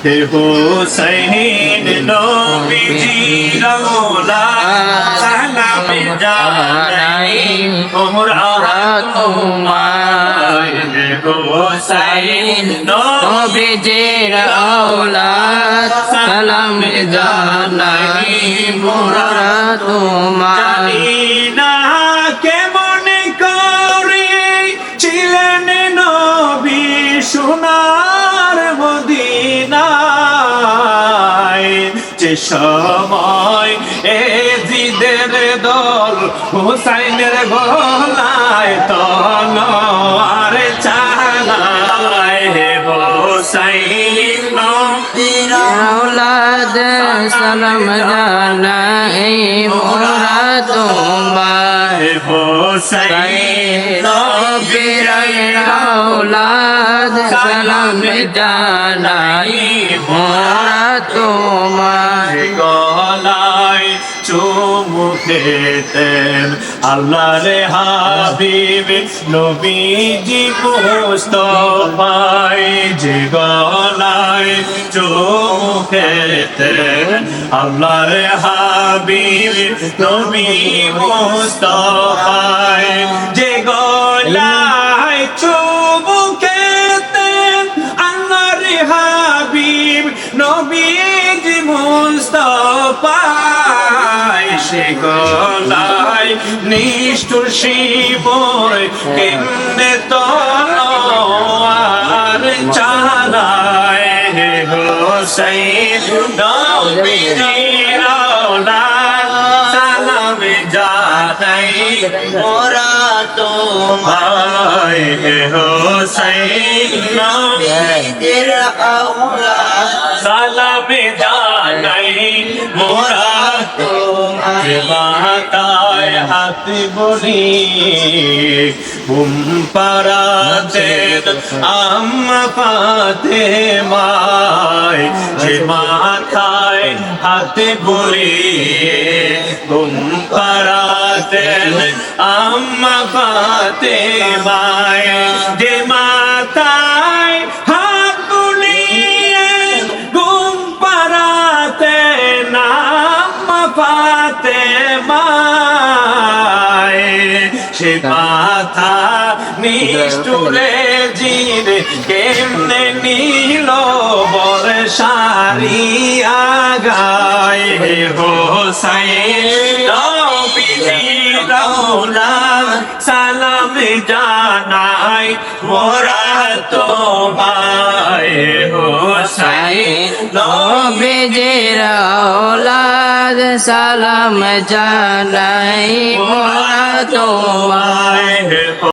হে হুসাইন নবীজির আওলাদ সালাম জানাই মোরা তোমায় হে হুসাইন নবীজির আওলাদ সালাম জানাই মোরা তোমায়। জানি না কেমন করে ছিলেন নবী সোনার মদিনায়, যে সময় এজিদের দল হুসাইনের গলায় তলোয়ার চালায়। হে হুসাইন নবীর আওলাদ সালাম জানাই মোরা তোমায়। হে হুসাইন নবীর আওলাদ সালাম জানাই মোরা তোমায়। গলায় চুমু খেতেন আল্লাহর হাবিব নবীজি মুস্তাফায়, যে গলায় চুমু খেতেন আল্লাহর হাবিব নবী মুস্তাফায়, যে গলায় চুমু খেতেন আল্লাহর হাবিব নবীজি মুস্তাফায়, সে গলায় নিষ্ঠুর শিবর কেমনে তলোয়ার চালায়। হে হুসাইন নবীজির আওলাদ সালাম জানাই মোরা তোমায়। হে হুসাইন নবীজির আওলাদ সালাম জানাই মোরা তোমায়। মাথায় হাত বলি ঘুম পাড়াতেন আম্মা ফাতেমায়, যে মাথায় হাত বলি ঘুম পাড়াতেন আম্মা ফাতেমায়, যে মাথায় হাত বুলিয়ে ঘুম পাড়াতেন আম্মা ফাতেমায়, সে মাথা নিষ্ঠুরে জিন কেমনে নীল বর্ষারিয়া গায়। হে হুসাইন নবীজির আওলাদ সালাম জানাই মোরা তোমায়। হে হুসাইন নবীজির আওলাদ সালাম জানাই মোরা তোমায়।